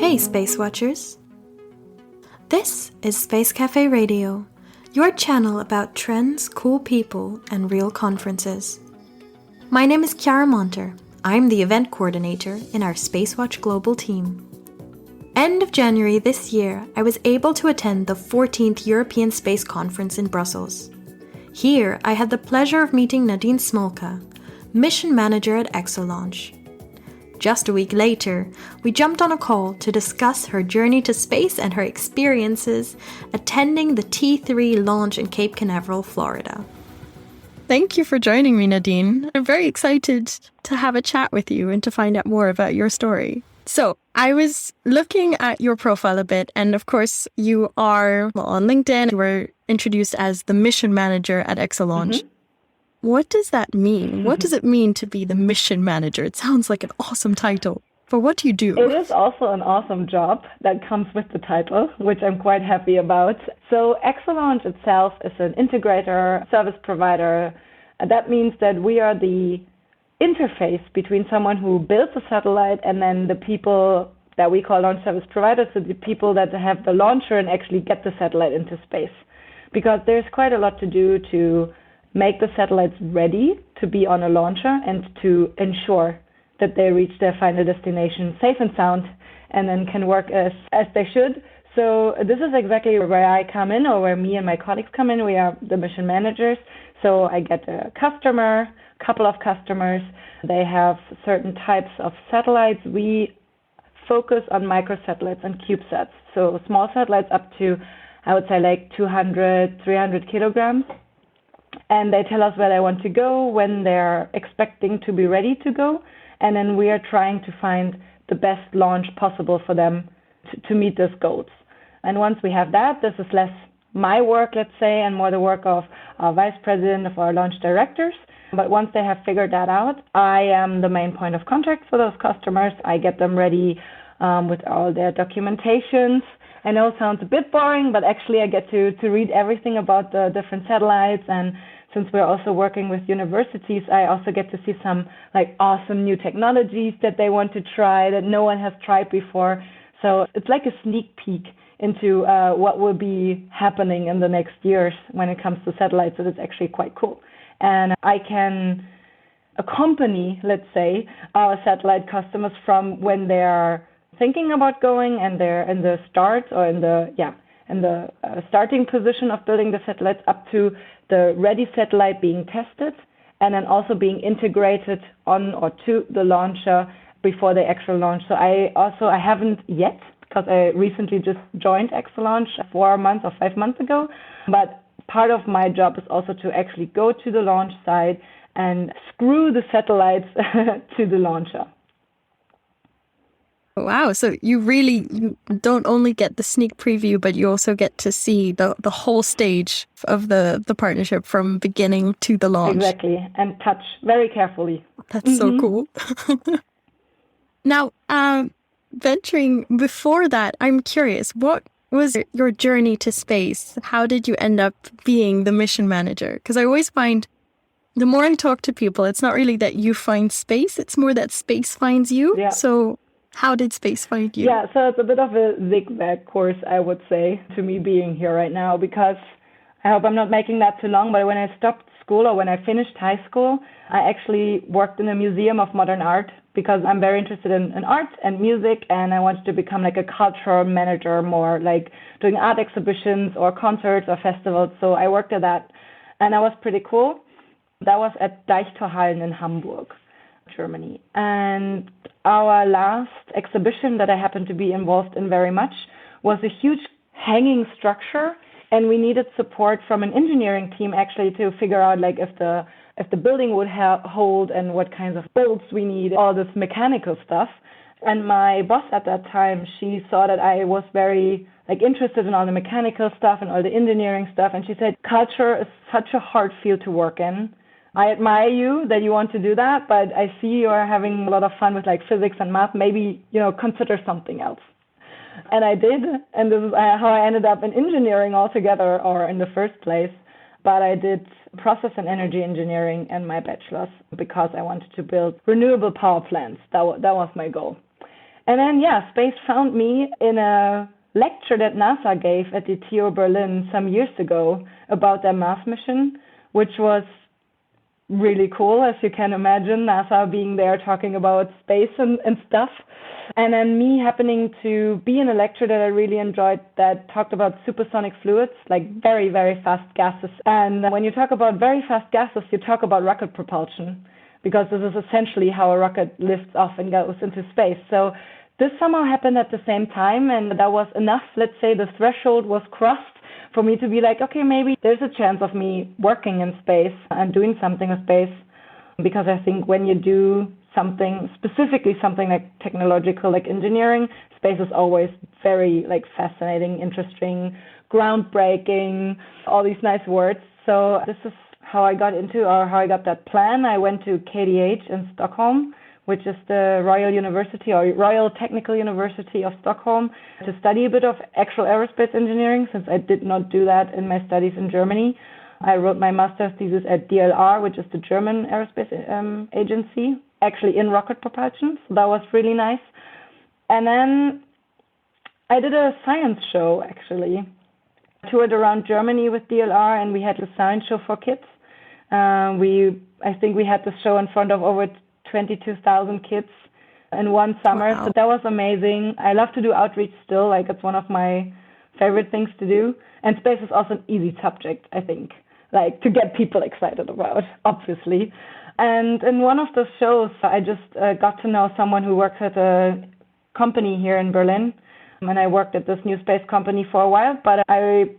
Hey, SpaceWatchers! This is Space Cafe Radio, your channel about trends, cool people, and real conferences. My name is Chiara Monter. I'm the event coordinator in our SpaceWatch.Global team. End of January this year, I was able to attend the 14th European Space Conference in Brussels. Here, I had the pleasure of meeting Nadine Smolka, mission manager at Exolaunch. Just a week later, we jumped on a call to discuss her journey to space and her experiences attending the T3 launch in Cape Canaveral, Florida. Thank you for joining me, Nadine. I'm very excited to have a chat with you and to find out more about your story. So I was looking at your profile a bit, and of course you are on LinkedIn. You were introduced as the mission manager at Exolaunch. Mm-hmm. What does that mean? What does it mean to be the mission manager? It sounds like an awesome title. But what do you do? It is also an awesome job that comes with the title, which I'm quite happy about. So Exolaunch itself is an integrator, service provider. And that means that we are the interface between someone who builds a satellite and then the people that we call launch service providers, so the people that have the launcher and actually get the satellite into space. Because there's quite a lot to do to make the satellites ready to be on a launcher and to ensure that they reach their final destination safe and sound and then can work as they should. So this is exactly where I come in, or where me and my colleagues come in. We are the mission managers. So I get a customer, couple of customers. They have certain types of satellites. We focus on microsatellites and CubeSats. So small satellites up to, I would say, like 200, 300 kilograms. And they tell us where they want to go, when they're expecting to be ready to go. And then we are trying to find the best launch possible for them to meet those goals. And once we have that, this is less my work, let's say, and more the work of our vice president, of our launch directors. But once they have figured that out, I am the main point of contact for those customers. I get them ready with all their documentations. I know it sounds a bit boring, but actually I get to read everything about the different satellites. And since we're also working with universities, I also get to see some like awesome new technologies that they want to try that no one has tried before. So it's like a sneak peek into what will be happening in the next years when it comes to satellites. So it's actually quite cool. And I can accompany, let's say, our satellite customers from when they're thinking about going and they're in the start or in the starting position of building the satellites up to the ready satellite being tested and then also being integrated on or to the launcher before they actually launch. So I haven't yet, because I recently just joined Exolaunch 4 months or 5 months ago, but part of my job is also to actually go to the launch site and screw the satellites to the launcher. Wow. So you don't only get the sneak preview, but you also get to see the whole stage of the partnership from beginning to the launch. Exactly. And touch very carefully. That's so cool. Now, venturing before that, I'm curious, what was your journey to space? How did you end up being the mission manager? Because I always find the more I talk to people, it's not really that you find space, it's more that space finds you. Yeah. So how did space find you? Yeah, so it's a bit of a zigzag course, I would say, to me being here right now, because I hope I'm not making that too long, but when I stopped school or when I finished high school, I actually worked in a museum of modern art because I'm very interested in art and music, and I wanted to become like a cultural manager, more like doing art exhibitions or concerts or festivals. So I worked at that, and that was pretty cool. That was at Deichtorhallen in Hamburg, Germany. And our last exhibition that I happened to be involved in very much was a huge hanging structure, and we needed support from an engineering team actually to figure out like if the building would hold and what kinds of bolts we need, all this mechanical stuff. And my boss at that time, she saw that I was very like interested in all the mechanical stuff and all the engineering stuff, and she said, culture is such a hard field to work in. I admire you that you want to do that, but I see you are having a lot of fun with like physics and math. Maybe, consider something else. And I did, and this is how I ended up in engineering altogether, or in the first place. But I did process and energy engineering in my bachelor's because I wanted to build renewable power plants. That was my goal. And then, yeah, space found me in a lecture that NASA gave at the TU Berlin some years ago about their Mars mission, which was really cool, as you can imagine, NASA being there talking about space and stuff. And then me happening to be in a lecture that I really enjoyed that talked about supersonic fluids, like very, very fast gases. And when you talk about very fast gases, you talk about rocket propulsion, because this is essentially how a rocket lifts off and goes into space. So this somehow happened at the same time, and that was enough. Let's say the threshold was crossed for me to be like, okay, maybe there's a chance of me working in space and doing something with space. Because I think when you do something, specifically something like technological, like engineering, space is always very like fascinating, interesting, groundbreaking, all these nice words. So this is how I got into, or how I got that plan. I went to KTH in Stockholm, which is the Royal University or Royal Technical University of Stockholm, to study a bit of actual aerospace engineering, since I did not do that in my studies in Germany. I wrote my master's thesis at DLR, which is the German aerospace agency, actually in rocket propulsion. So that was really nice. And then I did a science show, actually. I toured around Germany with DLR, and we had a science show for kids. I think we had the show in front of over 22,000 kids in one summer. Wow. So that was amazing. I love to do outreach still. Like, it's one of my favorite things to do. And space is also an easy subject, I think, like to get people excited about, obviously. And in one of those shows, I just got to know someone who works at a company here in Berlin. And I worked at this new space company for a while, but I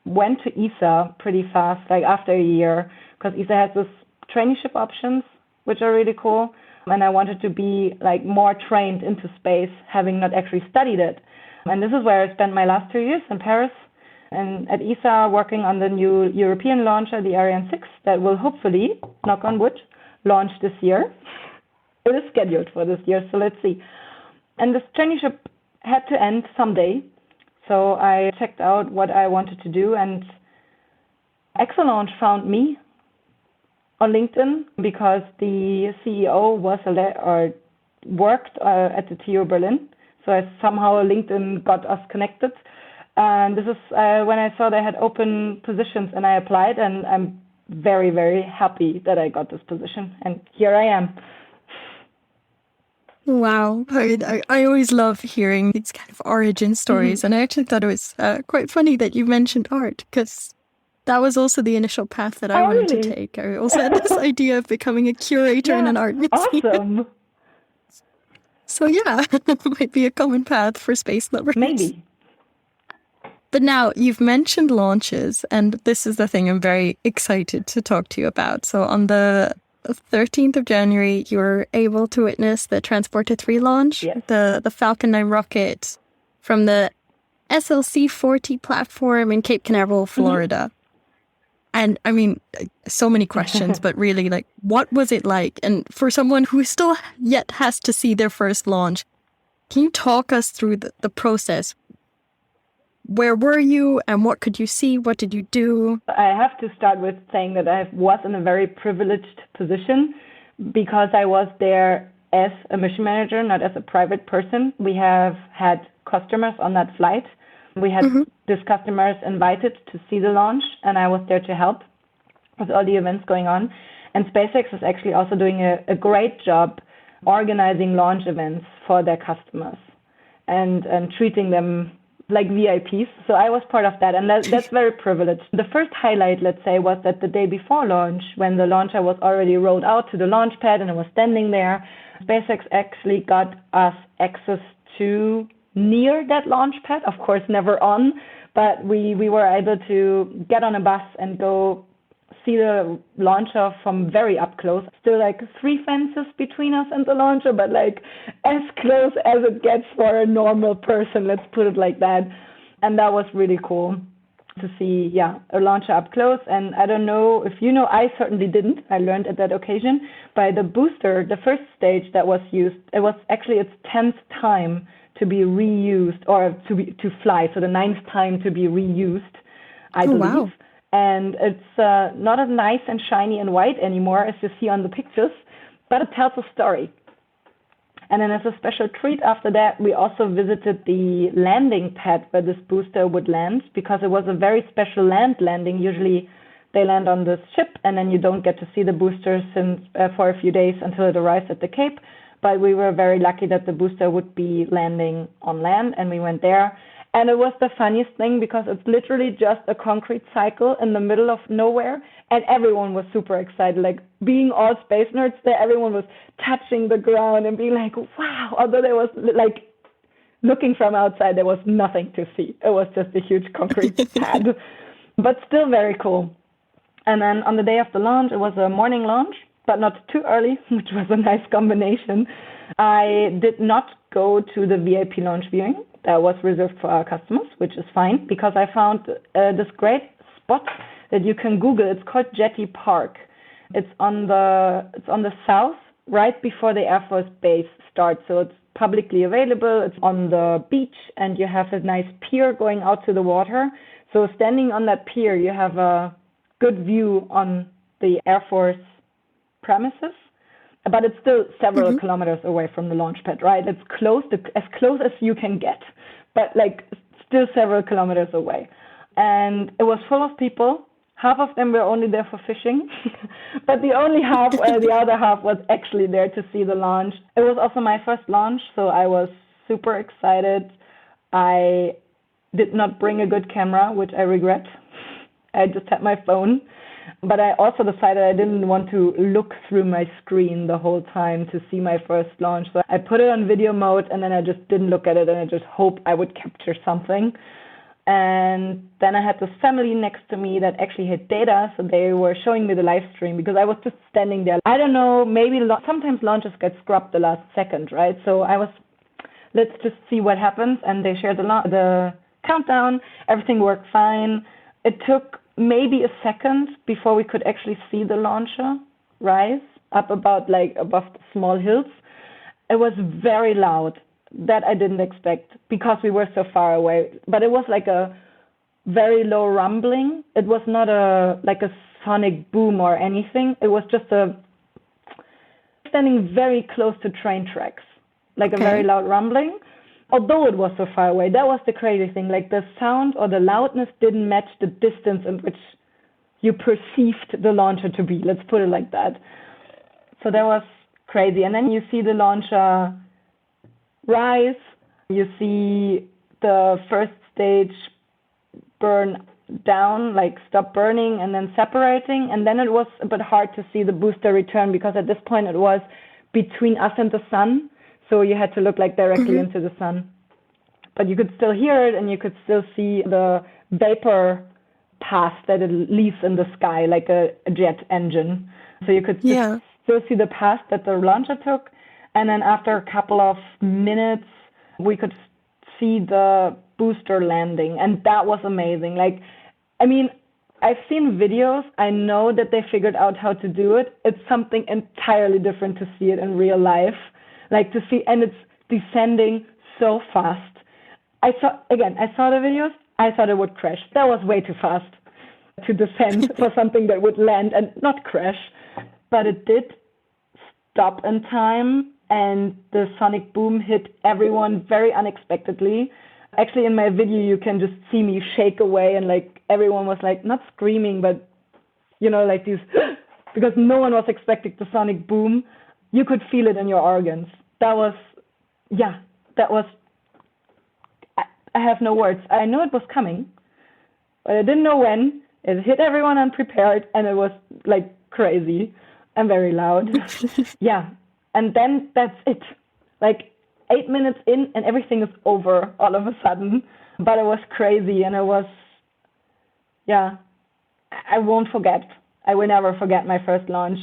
went to ESA pretty fast, like after a year, because ESA has this traineeship options, which are really cool. And I wanted to be like more trained into space, having not actually studied it. And this is where I spent my last 2 years in Paris and at ESA, working on the new European launcher, the Ariane 6, that will hopefully, knock on wood, launch this year. It is scheduled for this year, so let's see. And this traineeship had to end someday. So I checked out what I wanted to do, and Exolaunch found me on LinkedIn because the CEO worked at the TU Berlin. So somehow LinkedIn got us connected. And this is when I saw they had open positions, and I applied, and I'm very, very happy that I got this position. And here I am. Wow. I always love hearing these kind of origin stories. And I actually thought it was quite funny that you mentioned art, because that was also the initial path that I wanted to take. I also had this idea of becoming a curator in an art museum. Awesome. So yeah, it might be a common path for space lovers. Maybe. But now you've mentioned launches, and this is the thing I'm very excited to talk to you about. So on the 13th of January, you were able to witness the Transporter-3 launch, yes. the Falcon 9 rocket from the SLC-40 platform in Cape Canaveral, Florida. And I mean, so many questions, but really, like, what was it like? And for someone who still yet has to see their first launch, can you talk us through the process? Where were you, and what could you see? What did you do? I have to start with saying that I was in a very privileged position because I was there as a mission manager, not as a private person. We have had customers on that flight. We had these customers invited to see the launch, and I was there to help with all the events going on. And SpaceX is actually also doing a great job organizing launch events for their customers and treating them like VIPs. So I was part of that, and that's very privileged. The first highlight, let's say, was that the day before launch, when the launcher was already rolled out to the launch pad and it was standing there, SpaceX actually got us access to near that launch pad, of course never on, but we were able to get on a bus and go see the launcher from very up close. Still like 3 fences between us and the launcher, but like as close as it gets for a normal person, let's put it like that. And that was really cool to see, a launcher up close. And I don't know if you know, I certainly didn't. I learned at that occasion by the booster, the first stage that was used, it was actually its 10th time to be reused or to fly. So the 9th time to be reused, I believe. Wow. And it's not as nice and shiny and white anymore as you see on the pictures, but it tells a story. And then as a special treat after that, we also visited the landing pad where this booster would land, because it was a very special land landing. Usually they land on the ship and then you don't get to see the booster for a few days until it arrives at the Cape. But we were very lucky that the booster would be landing on land, and we went there. And it was the funniest thing because it's literally just a concrete cycle in the middle of nowhere. And everyone was super excited, like being all space nerds there, everyone was touching the ground and being like, wow, although there was like, looking from outside, there was nothing to see. It was just a huge concrete pad, but still very cool. And then on the day of the launch, it was a morning launch, but not too early, which was a nice combination. I did not go to the VIP launch viewing. That was reserved for our customers, which is fine, because I found this great spot that you can Google. It's called Jetty Park. It's on the south, right before the Air Force Base starts. So it's publicly available. It's on the beach, and you have a nice pier going out to the water. So standing on that pier, you have a good view on the Air Force premises. But it's still several kilometers away from the launch pad, right? It's as close as you can get, but like still several kilometers away. And it was full of people. Half of them were only there for fishing, but the other half was actually there to see the launch. It was also my first launch, so I was super excited. I did not bring a good camera, which I regret. I just had my phone. But I also decided I didn't want to look through my screen the whole time to see my first launch. So I put it on video mode, and then I just didn't look at it, and I just hoped I would capture something. And then I had this family next to me that actually had data, so they were showing me the live stream because I was just standing there. I don't know, maybe sometimes launches get scrubbed the last second, right? So I was, let's just see what happens. And they shared the countdown. Everything worked fine. It took maybe a second before we could actually see the launcher rise up above the small hills. It was very loud. That I didn't expect because we were so far away. But it was like a very low rumbling. It was not like a sonic boom or anything. It was just standing very close to train tracks, like a very loud rumbling. Although it was so far away, that was the crazy thing. Like the sound or the loudness didn't match the distance in which you perceived the launcher to be. Let's put it like that. So that was crazy. And then you see the launcher rise. You see the first stage burn down, like stop burning and then separating. And then it was a bit hard to see the booster return because at this point it was between us and the sun. So you had to look like directly into the sun. But you could still hear it, and you could still see the vapor path that it leaves in the sky, like a jet engine. So you could still see the path that the launcher took. And then after a couple of minutes, we could see the booster landing. And that was amazing. Like, I mean, I've seen videos. I know that they figured out how to do it. It's something entirely different to see it in real life. Like to see, and it's descending so fast. I saw the videos. I thought it would crash. That was way too fast to descend for something that would land and not crash. But it did stop in time, and the sonic boom hit everyone very unexpectedly. Actually, in my video, you can just see me shake away, and like everyone was like not screaming, but you know, like these, because no one was expecting the sonic boom. You could feel it in your organs. That was, I have no words. I knew it was coming, but I didn't know when. It hit everyone unprepared, and it was like crazy and very loud. And then that's it. Like 8 minutes in, and everything is over all of a sudden. But it was crazy, and it was, I won't forget. I will never forget my first launch.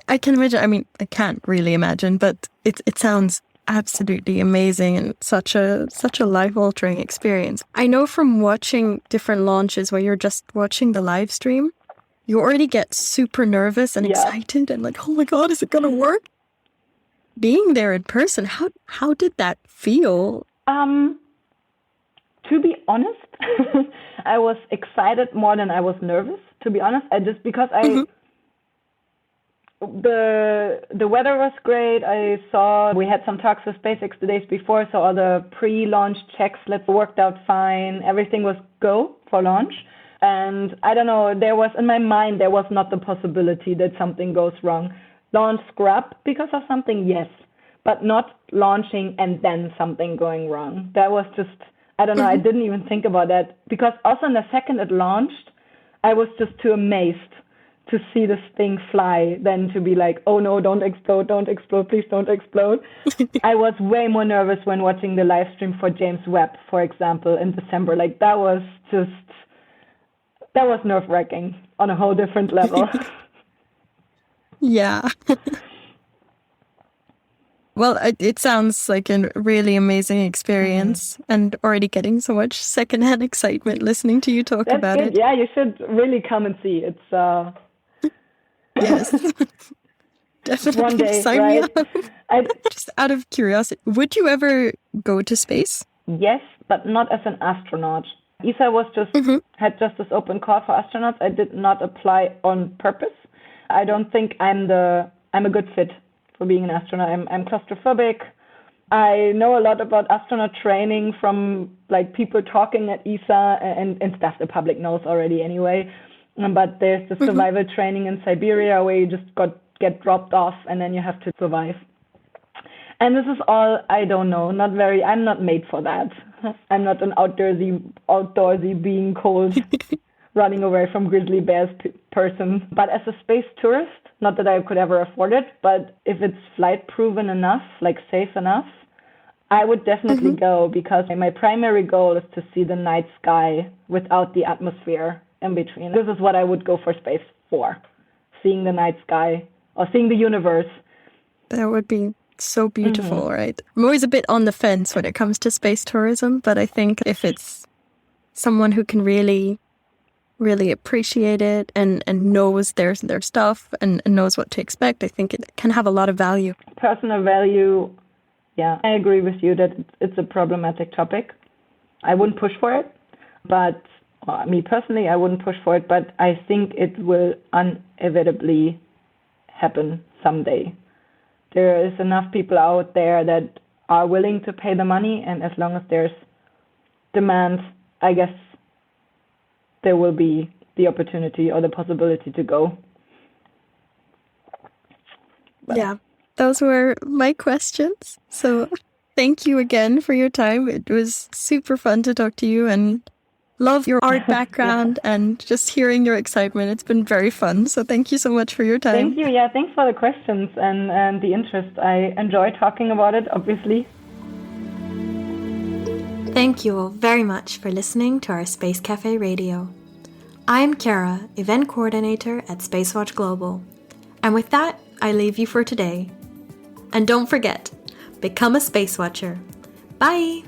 I can imagine. I mean, I can't really imagine, but it sounds absolutely amazing and such a life-altering experience. I know from watching different launches where you're just watching the live stream, you already get super nervous and excited and like, oh my God, is it going to work? Being there in person, how did that feel? To be honest, I was excited more than I was nervous, to be honest. the weather was great. I saw we had some talks with SpaceX the days before, so all the pre-launch checklists worked out fine. Everything was go for launch. And I don't know, in my mind, there was not the possibility that something goes wrong. Launch scrap because of something, yes, but not launching and then something going wrong. That was just, I don't know, I didn't even think about that, because also in the second it launched, I was just too amazed to see this thing fly than to be like, oh no, don't explode, please don't explode. I was way more nervous when watching the live stream for James Webb, for example, in December. Like that was nerve-wracking on a whole different level. Yeah. Well, it sounds like a really amazing experience, and already getting so much secondhand excitement listening to you talk about good. it. Yeah, you should really come and see. It's Yes. Definitely one day, sign right? me up. Just out of curiosity, would you ever go to space? Yes, but not as an astronaut. ESA was had just this open call for astronauts. I did not apply on purpose. I don't think I'm a good fit for being an astronaut. I'm claustrophobic. I know a lot about astronaut training from like people talking at ESA and stuff the public knows already anyway. But there's the survival training in Siberia where you just get dropped off and then you have to survive. And this is all, I don't know, I'm not made for that. I'm not an outdoorsy being cold, running away from grizzly bears person. But as a space tourist, not that I could ever afford it, but if it's flight proven enough, like safe enough, I would definitely go, because my primary goal is to see the night sky without the atmosphere in between. This is what I would go for space for, seeing the night sky or seeing the universe. That would be so beautiful, right? I'm always a bit on the fence when it comes to space tourism, but I think if it's someone who can really, really appreciate it and knows their stuff and knows what to expect, I think it can have a lot of value. Personal value, yeah, I agree with you that it's a problematic topic. I wouldn't push for it, but me personally, I wouldn't push for it, but I think it will inevitably happen someday. There is enough people out there that are willing to pay the money, and as long as there's demand, I guess there will be the opportunity or the possibility to go. But yeah, those were my questions. So thank you again for your time. It was super fun to talk to you, and love your art background and just hearing your excitement. It's been very fun. So thank you so much for your time. Thank you. Yeah, thanks for the questions and the interest. I enjoy talking about it, obviously. Thank you all very much for listening to our Space Cafe Radio. I'm Kara, event coordinator at SpaceWatch.Global. And with that, I leave you for today. And don't forget, become a Space Watcher. Bye!